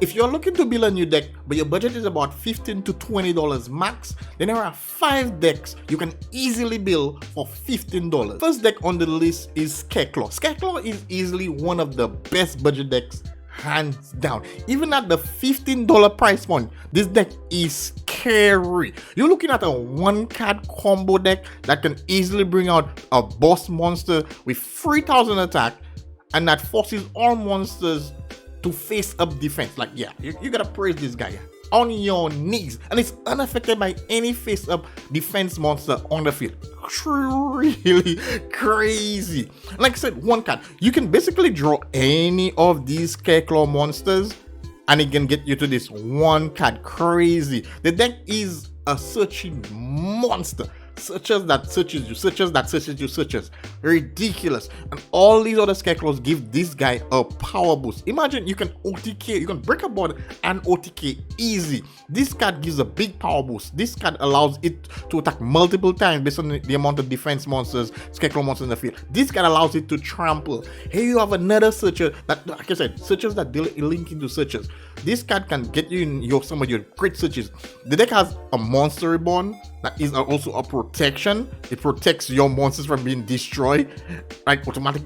If you're looking to build a new deck, but your budget is about $15 to $20 max, then there are 5 decks you can easily build for $15. First deck on the list is Scareclaw. Scareclaw is easily one of the best budget decks, hands down. Even at the $15 price point, this deck is scary. You're looking at a 1-card combo deck that can easily bring out a boss monster with 3000 attack, and that forces all monsters to face up defense. Like, yeah, you gotta praise this guy on your knees, and it's unaffected by any face up defense monster on the field. Really crazy. Like I said, 1 card, you can basically draw any of these Scareclaw monsters and it can get you to this 1 card. Crazy. The deck is a searching monster. Searches that searches you, searches that searches you, searches. Ridiculous. And all these other Scareclaws give this guy a power boost. Imagine you can OTK, you can break a board and OTK easy. This card gives a big power boost. This card allows it to attack multiple times based on the amount of defense monsters, Scareclaw monsters in the field. This card allows it to trample. Here you have another searcher that, like I said, searchers that link into searchers. This card can get you in some of your great searches. The deck has a Monster Reborn that is also a protection. It protects your monsters from being destroyed, right? Automatic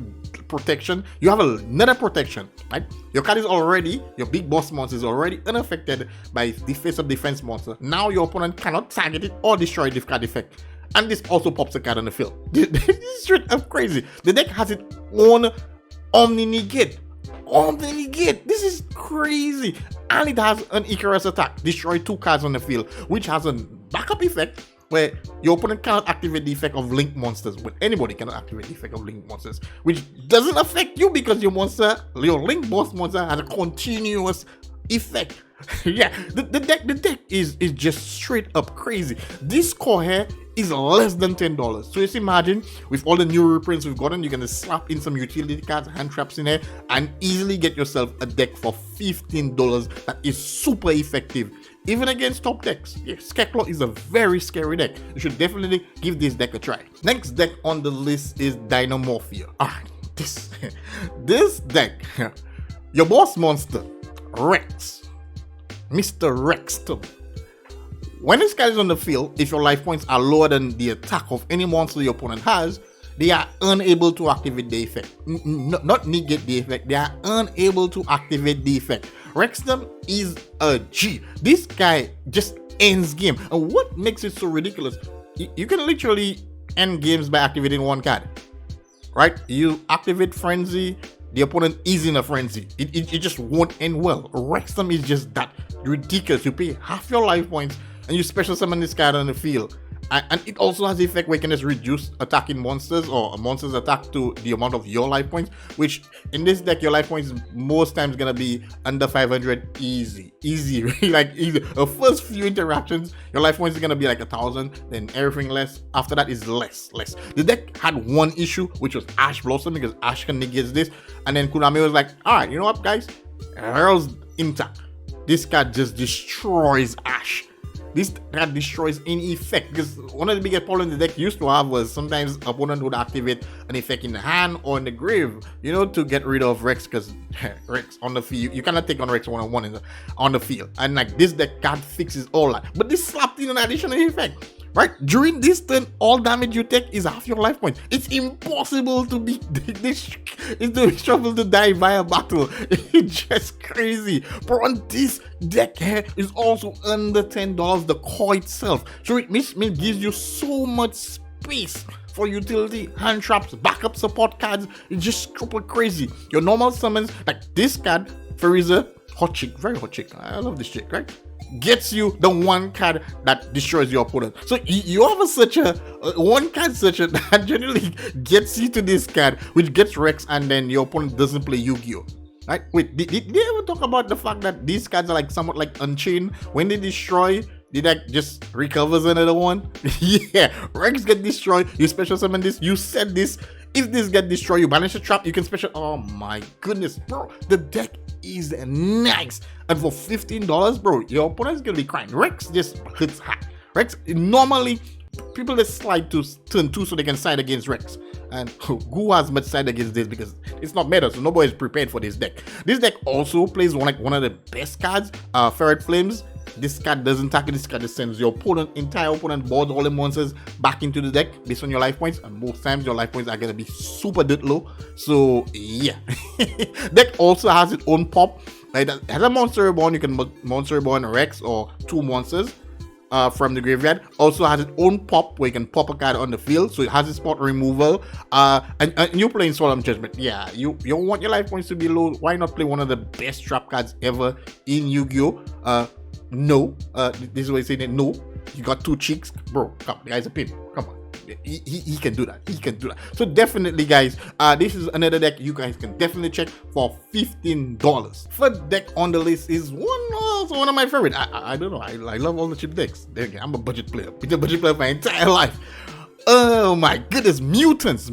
protection. You have another protection, right? Your card is already, your big boss monster is already unaffected by the face of defense monster. Now your opponent cannot target it or destroy this card effect. And this also pops a card on the field. This is straight up crazy. The deck has its own Omni Negate. This is crazy. And it has an Icarus attack. Destroy 2 cards on the field, which has a backup effect where your opponent cannot activate the effect of link monsters, but anybody cannot activate the effect of link monsters, which doesn't affect you because your link boss monster has a continuous effect. Yeah, the deck is just straight up crazy. This core here is less than $10. So just imagine with all the new reprints we've gotten, you're gonna slap in some utility cards, hand traps in here, and easily get yourself a deck for $15 that is super effective, even against top decks. Yeah, Scareclaw is a very scary deck. You should definitely give this deck a try. Next deck on the list is Dinomorphia. This deck, your boss monster, Rex, Mr. Rexton. When this guy is on the field, if your life points are lower than the attack of any monster your opponent has, they are unable to activate the effect. Not negate the effect, they are unable to activate the effect. Rexton is a G. This guy just ends game. And what makes it so ridiculous, you can literally end games by activating 1 card, right? You activate Frenzy, the opponent is in a frenzy. It just won't end well. Rexton is just that ridiculous. You pay half your life points and you special summon this card on the field. And it also has the effect where you can just reduce attacking monsters or a monster's attack to the amount of your life points, which in this deck, your life points most times gonna be under 500 easy, really, like easy. The first few interactions, your life points are gonna be like 1,000, then everything less. After that is less. The deck had one issue, which was Ash Blossom, because Ash can negate this. And then Konami was like, all right, you know what, guys? Herald's intact. This card just destroys Ash. This card destroys any effect, because one of the biggest problems the deck used to have was sometimes opponent would activate an effect in the hand or in the grave, you know, to get rid of Rex, because Rex on the field, you cannot take on Rex one-on-one on the field. And like this deck card fixes all that. But this slapped in an additional effect. Right? During this turn, all damage you take is half your life points. It's impossible to beat this. It's trouble to die via battle. It's just crazy. Bro, and this deck here is also under $10, the core itself. So it gives you so much space for utility, hand traps, backup support cards. It's just super crazy. Your normal summons, like this card, Fariza, hot chick, very hot chick. I love this chick, right? Gets you the 1 card that destroys your opponent. So you have a 1 card searcher that generally gets you to this card, which gets Rex, and then your opponent doesn't play Yu-Gi-Oh! Right? Wait, did they ever talk about the fact that these cards are like somewhat like Unchained? When they destroy, the deck just recovers another one? Yeah, Rex get destroyed, you special summon this, you set this. If this get destroyed, you banish a trap, you can special. Oh my goodness, bro, the deck is nice. And for $15, bro, your opponent's gonna be crying. Rex just hits hard. Rex normally People that slide to turn 2 so they can side against Rex. And who has much side against this, because it's not meta, so nobody is prepared for this deck. This deck also plays one of the best cards, Ferret Flames. This card doesn't tackle, this card just sends your entire opponent board all the monsters back into the deck based on your life points, and most times your life points are gonna be super dirt low. So yeah. Deck also has its own pop. It has a monster reborn. You can monster reborn Rex or 2 monsters from the graveyard. Also has its own pop where you can pop a card on the field, so it has its spot removal. And you're playing Solemn Judgment. Yeah, you want your life points to be low. Why not play one of the best trap cards ever in Yu-Gi-Oh? No, this is what he's saying. That no, you got 2 cheeks, bro. Come, the guy's a pimp. Come on. He can do that. He can do that. So definitely, guys, this is another deck you guys can definitely check for $15. Third deck on the list is one of my favorite. I don't know. I love all the cheap decks. I'm a budget player. Been a budget player my entire life. Oh my goodness, Mutants.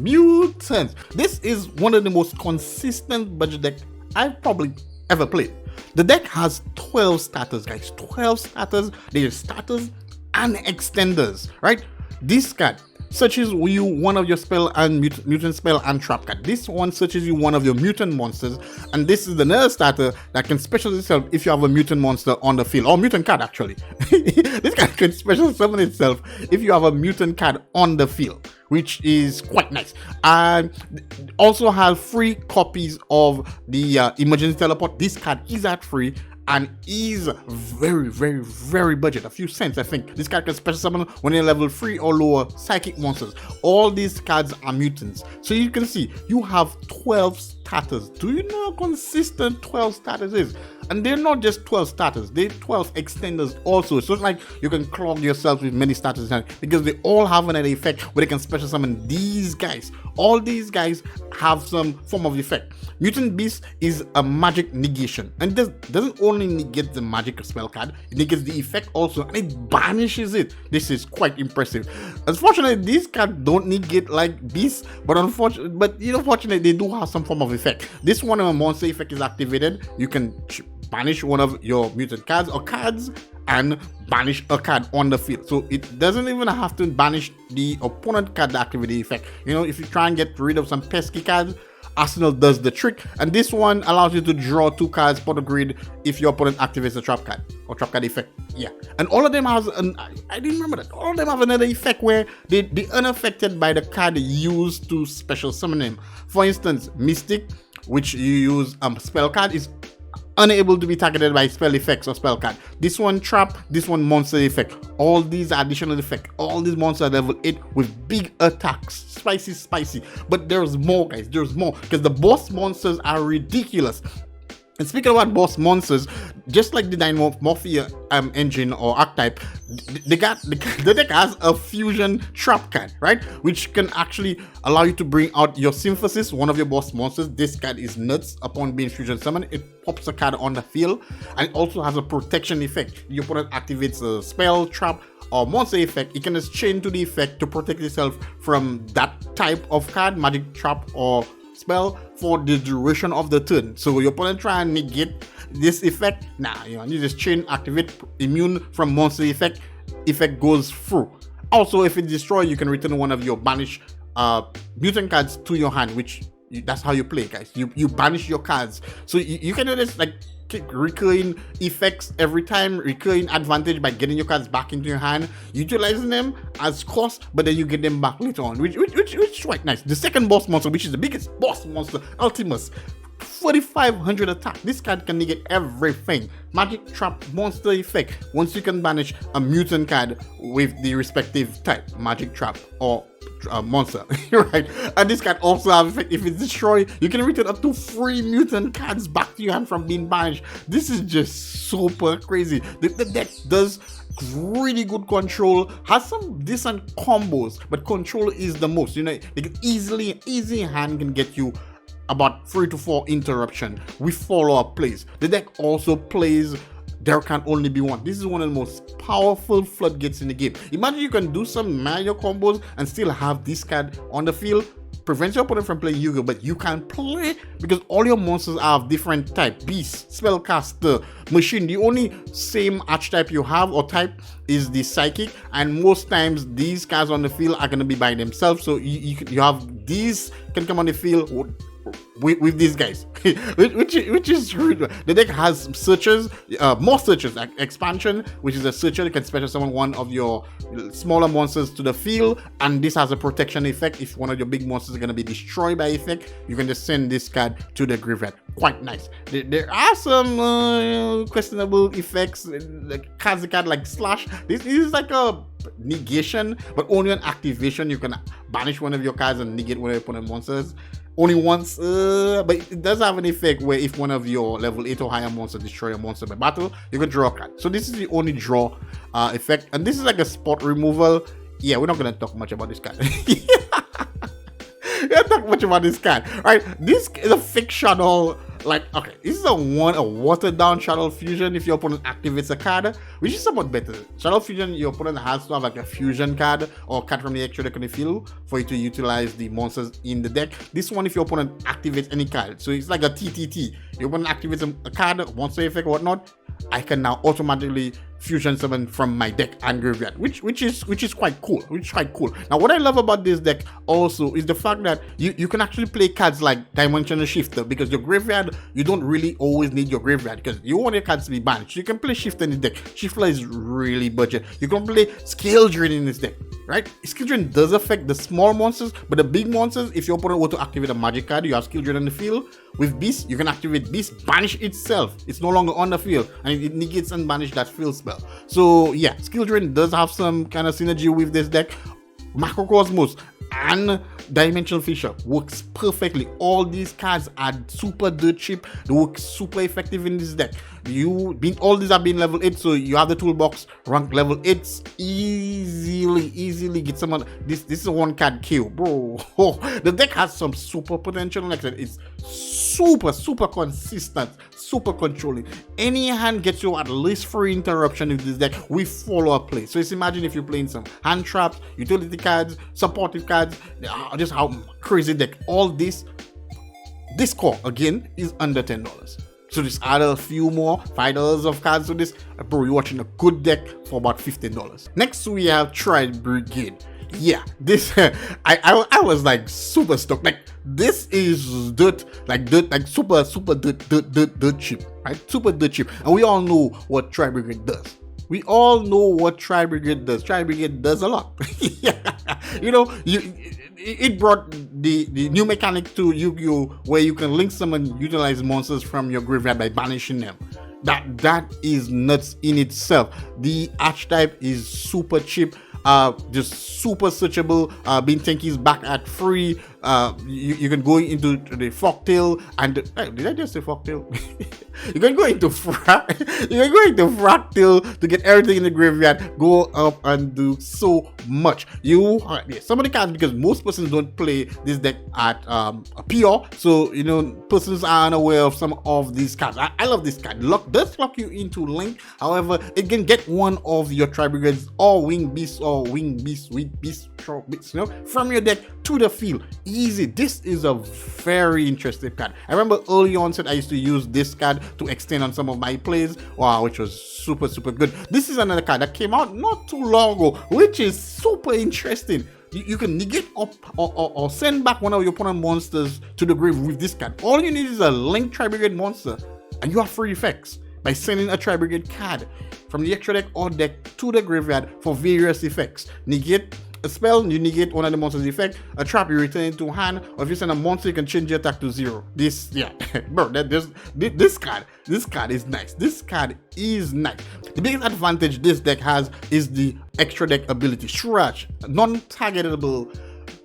This is one of the most consistent budget decks I've probably ever played. The deck has 12 starters, guys. 12 starters. There's starters and extenders, right? This card searches you one of your spell and mutant spell and trap card. This one searches you one of your mutant monsters, and this is another starter that can special itself if you have a mutant monster on the field, or mutant card actually. This card can special summon itself if you have a mutant card on the field, which is quite nice. And also have free copies of the emergency teleport. This card is at free and is very budget, a few cents. I think this card can special summon when you're level 3 or lower psychic monsters. All these cards are mutants, so you can see you have 12 starters. Do you know how consistent 12 starters is? And they're not just 12 starters, they're 12 extenders also. So it's like you can clog yourself with many starters because they all have an effect where they can special summon these guys. All these guys have some form of effect. Mutant Beast is a magic negation, and this doesn't only negate the magic spell card, it negates the effect also, and it banishes it. This is quite impressive. Unfortunately, these cards don't negate like Beast, but unfortunately they do have some form of effect. This one, when a monster effect is activated, you can banish one of your mutant cards or cards and banish a card on the field. So it doesn't even have to banish the opponent card to activate the effect. You know, if you try and get rid of some pesky cards, Arsenal does the trick, and this one allows you to draw 2 cards per the grid if your opponent activates a trap card or trap card effect. Yeah, and all of them has I didn't remember that. All of them have another effect where they're unaffected by the card used to special summon them. For instance, Mystic, which you use spell card, is unable to be targeted by spell effects or spell card. This one trap, this one monster effect. All these additional effect. All these monsters are level 8 with big attacks. Spicy. But there's more, guys. There's more, because the boss monsters are ridiculous. And speaking about boss monsters, just like the Dinomorphia engine or archetype, the deck has a fusion trap card, right? Which can actually allow you to bring out your Symphysis, one of your boss monsters. This card is nuts. Upon being fusion summoned, it pops a card on the field, and it also has a protection effect. Your opponent activates a spell, trap, or monster effect. It can just chain to the effect to protect itself from that type of card, magic, trap, or spell for the duration of the turn. So your opponent try and negate this effect. You just chain, activate, immune from monster effect goes through. Also, if it's destroyed, you can return one of your banished mutant cards to your hand, which that's how you play, guys. You banish your cards, so you can do this like recurring effects every time, recurring advantage by getting your cards back into your hand, utilizing them as cost, but then you get them back later on, which is quite nice. The second boss monster, which is the biggest boss monster, Ultimus, 4,500 attack. This card can negate everything. Magic, trap, monster effect. Once you can banish a mutant card with the respective type, magic, trap, or monster, right? And this card also have effect. If it's destroyed, you can return up to 3 mutant cards back to your hand from being banished. This is just super crazy. The deck does really good control, has some decent combos, but control is the most. You know, easy hand can get you about 3 to 4 interruption with follow-up plays. The deck also plays There Can Only Be One. This is one of the most powerful floodgates in the game. Imagine you can do some Mario combos and still have this card on the field. prevents your opponent from playing Yugioh, but you can play because all your monsters have different type: beast, spellcaster, machine. The only same archetype you have or type is the psychic, and most times these cards on the field are going to be by themselves. So you have these can come on the field with these guys, which is rude. The deck has searchers, more searchers, like expansion, which is a searcher. You can special summon one of your smaller monsters to the field, and this has a protection effect. If one of your big monsters is going to be destroyed by effect, you can just send this card to the graveyard. Quite nice. There are some questionable effects, like cards like Slash. This is like a negation, but only on activation. You can banish one of your cards and negate one of your opponent monsters only once, but it does have an effect where if one of your level 8 or higher monsters destroy a monster by battle, you can draw a card. So this is the only draw effect, and this is like a spot removal. Yeah, we're not gonna talk much about this card. We don't talk much about this card, right? This is a fake shadow. Like, okay, this is a watered down Shadow Fusion if your opponent activates a card, which is somewhat better. Shadow Fusion, your opponent has to have like a fusion card or card from the extra deck on the field for you to utilize the monsters in the deck. This one, if your opponent activates any card, so it's like a TTT. Your opponent activates a card, monster effect or whatnot, I can now automatically fusion summon from my deck and graveyard, which is quite cool. Now, what I love about this deck also is the fact that you can actually play cards like Dimensional Shifter, because your graveyard, you don't really always need your graveyard because you want your cards to be banished. You can play Shifter in the deck. Shifter is really budget. You can play Scale Drain in this deck, right? Scale Drain does affect the small monsters, but the big monsters, if your opponent were to activate a magic card, you have Scale Drain on the field. With Beast, you can activate Beast, banish itself. It's no longer on the field, and it negates and banish that field spell. So yeah, Skill Drain does have some kind of synergy with this deck. Macrocosmos and Dimensional Fisher works perfectly. All these cards are super dirt cheap. They work super effective in this deck. All these are being level 8, so you have the toolbox rank level 8. Easily get someone. This is a one card kill, bro. The deck has some super potential. Like I said, it's super consistent, super controlling. Any hand gets you at least 3 interruption in this deck with follow-up play. So just imagine if you're playing some hand traps, utility cards, supportive cards, just how crazy deck. All this core again is under $10. So just add a few more $5 of cards to this, bro. You're watching a good deck for about $15. Next we have Tri-Brigade. Yeah, this I was like super stoked. Like, this is dirt, like super dirt cheap, right? Super dirt cheap, and we all know what Tri-Brigade does. Tri-Brigade does a lot. You know, it brought the new mechanic to Yu-Gi-Oh, where you can link summon and utilize monsters from your graveyard by banishing them. That is nuts in itself. The archetype is super cheap, just super searchable. Being Tanky is back at free. You can go into the Folktale and did I just say Folktale? You can go into Fractal to get everything in the graveyard. Go up and do so much. Some of the cards, because most persons don't play this deck at a PR, so you know, persons are unaware of some of these cards. I love this card. Luck does lock you into Link. However, it can get one of your Tri-Brigades or Wing Beasts or Wing Beasts, Sweet Beasts, Short Beasts, you know, from your deck to the field. Easy. This is a very interesting card. I remember early on I used to use this card to extend on some of my plays, which was super good. This is another card that came out not too long ago, which is super interesting. You can negate up or send back one of your opponent monsters to the grave with this card. All you need is a Link Tri-Brigade monster, and you have free effects by sending a Tri-Brigade card from the extra deck or deck to the graveyard for various effects. Negate a spell, you negate one of the monster's effect. A trap, you return it to hand. Or if you send a monster, you can change your attack to 0. This card is nice. This card is nice. The biggest advantage this deck has is the extra deck ability. Shrash, non-targetable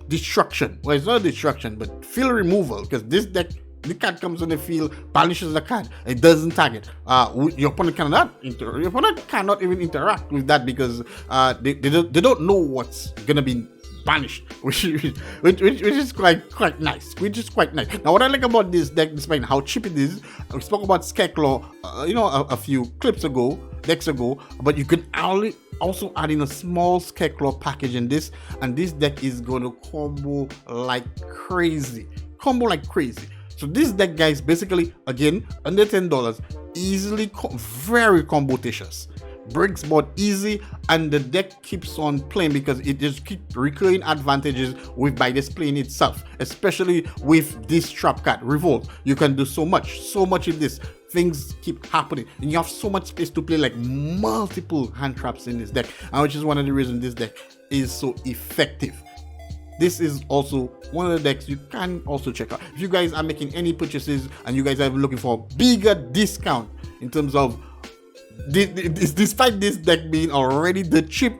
destruction. Well, it's not a destruction, but field removal, because this deck, the card comes on the field, banishes the card. It doesn't target. Your opponent cannot even interact with that because they don't know what's gonna be banished, which is quite nice. Now, what I like about this deck, despite how cheap it is, we spoke about Scareclaw, a few decks ago, but you can only also adding a small Scareclaw package in this, and this deck is going to combo like crazy. So this deck, guys, basically, again, under $10, easily, very comboticious. Breaks board easy, and the deck keeps on playing because it just keeps recurring advantages with by this playing itself, especially with this trap card, Revolt. You can do so much in this. Things keep happening, and you have so much space to play like multiple hand traps in this deck, and which is one of the reasons this deck is so effective. This is also one of the decks you can also check out if you guys are making any purchases and you guys are looking for a bigger discount in terms of despite this deck being already the cheap.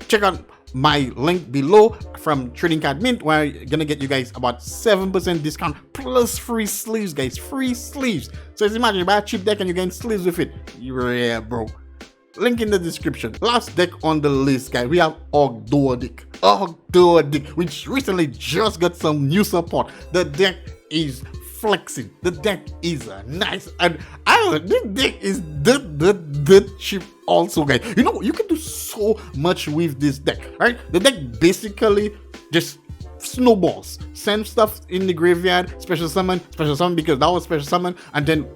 Check out my link below from Trading Card Mint, where I'm gonna get you guys about 7% discount plus free sleeves, guys. Free sleeves. So just imagine you buy a cheap deck and you're getting sleeves with it. Yeah, bro. Link in the description. Last deck on the list, guys, we have Ogdoadic, which recently just got some new support. The deck is flexing. The deck is nice, and this deck is the cheap also, guys. You know, you can do so much with this deck, right? The deck basically just snowballs, send stuff in the graveyard, special summon because that was special summon, and then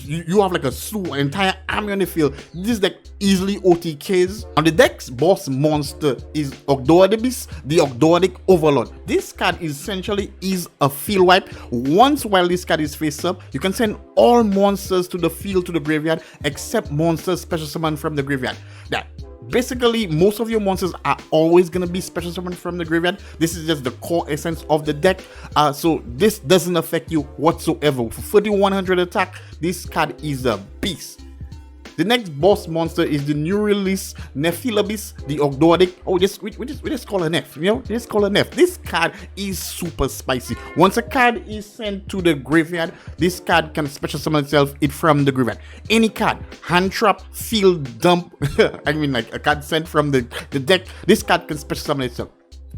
you have like a slew, an entire army on the field. This deck easily OTKs. And the deck's boss monster is Ogdoadic, the Ogdoadic Overlord. This card essentially is a field wipe. Once while this card is face up, you can send all monsters to the field, to the graveyard, except monsters special summon from the graveyard. That basically most of your monsters are always going to be special summoned from the graveyard. This is just the core essence of the deck, so this doesn't affect you whatsoever. For 3100 attack, this card is a beast. The next boss monster is the new release Nephilabis, the Ogdoadic. Oh, we just call her Neph, you know, just call her Neph. This card is super spicy. Once a card is sent to the graveyard, this card can special summon itself from the graveyard. Any card, hand trap, field dump, I mean like a card sent from the deck, this card can special summon itself.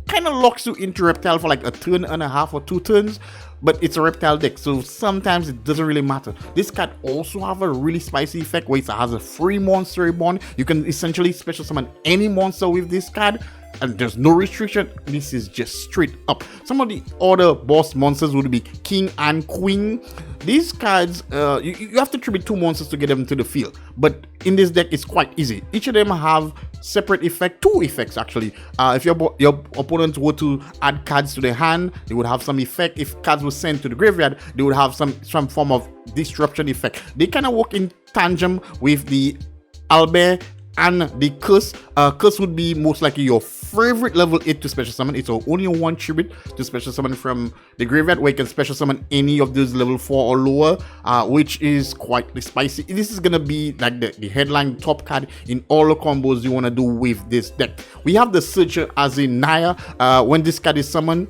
Kind of locks you into Reptile for like a turn and a half or 2 turns, but it's a Reptile deck, so sometimes it doesn't really matter. This card also have a really spicy effect where it has a free monster reborn. You can essentially special summon any monster with this card, and there's no restriction. This is just straight up. Some of the other boss monsters would be King and Queen. These cards, you have to tribute 2 monsters to get them to the field, but in this deck it's quite easy. Each of them have separate effect, 2 effects actually. If your opponents were to add cards to their hand, they would have some effect. If cards were sent to the graveyard, they would have some form of disruption effect. They kind of work in tandem with the Albert and the Curse. Curse would be most likely your favorite level 8 to special summon. It's only 1 tribute to special summon from the graveyard, where you can special summon any of those level 4 or lower, which is quite spicy. This is gonna be like the headline top card in all the combos you want to do with this deck. We have the Searcher as a Naya. When this card is summoned,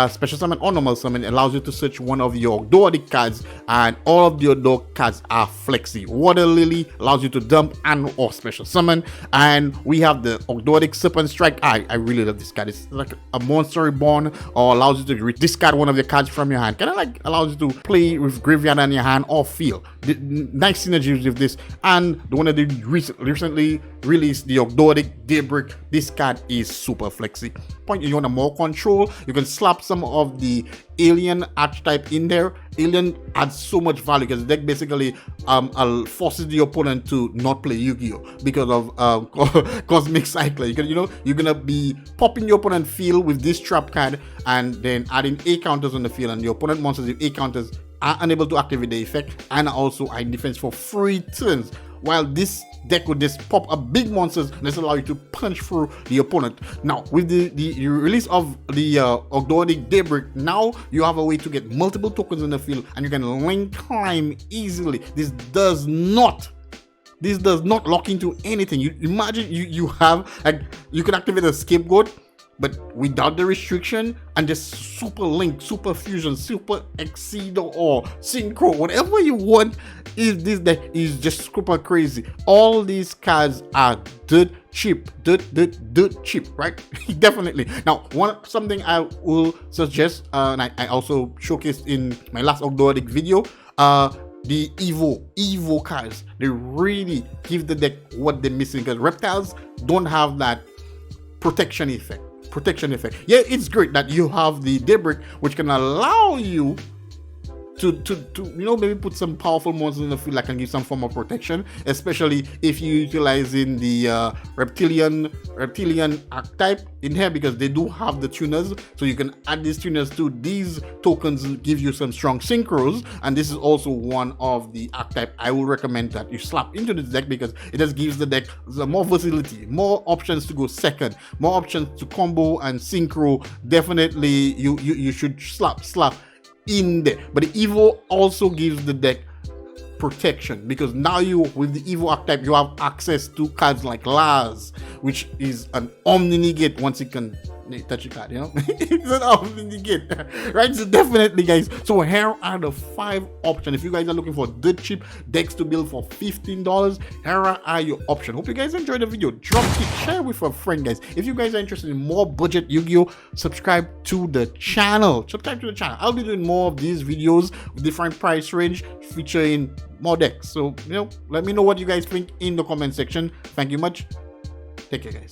special summon or normal summon, allows you to search one of your Ogdoadic cards, and all of your dog cards are flexy. Water Lily allows you to dump and or special summon. And we have the Ogdoadic Serpent Strike. I really love this card. It's like a monster reborn, or allows you to discard one of the cards from your hand. Kind of like allows you to play with graveyard on your hand or field. Nice synergies with this. And the one that they recently released, the Ogdoadic Daybreak. This card is super flexy. Point, you want more control, you can slap some of the alien archetype in there. Alien adds so much value because the deck basically forces the opponent to not play Yugioh because of Cosmic Cycler. You're gonna be popping your opponent field with this trap card and then adding A counters on the field, and the opponent monsters with A counters are unable to activate the effect and also are in defense for 3 turns. While this deck would just pop up big monsters and just allow you to punch through the opponent. Now, with the release of the Ogdoadic Daybreak, now you have a way to get multiple tokens in the field, and you can link climb easily. This does not lock into anything. You imagine you have, like, you can activate a Scapegoat, but without the restriction, and just super link, super fusion, super exceeder, or synchro, whatever you want. Is this deck is just super crazy. All these cards are dirt cheap, dirt cheap, right? Definitely. Now, something I will suggest, and I also showcased in my last Ogdoadic video, the Evo cards. They really give the deck what they're missing, because reptiles don't have that protection effect. Yeah, it's great that you have the Daybreak, which can allow you to maybe put some powerful monsters in the field that can give some form of protection, especially if you're utilizing the reptilian archetype in here, because they do have the tuners, so you can add these tuners to these tokens, give you some strong synchros. And this is also one of the archetype I will recommend that you slap into this deck, because it just gives the deck more versatility, more options to go second, more options to combo and synchro. Definitely you should slap in there. But the Evo also gives the deck protection, because now you, with the Evo archetype, you have access to cards like Laz, which is an Omni Negate once it can touch a card, it's an Omni Negate, right? So definitely, guys, so here are the 5 options. If you guys are looking for dirt cheap decks to build for $15, here are your options. Hope you guys enjoyed the video. Drop it, share with a friend, guys. If you guys are interested in more budget Yu-Gi-Oh, subscribe to the channel. I'll be doing more of these videos with different price range, featuring more decks. So let me know what you guys think in the comment section. Thank you much. Take care, guys.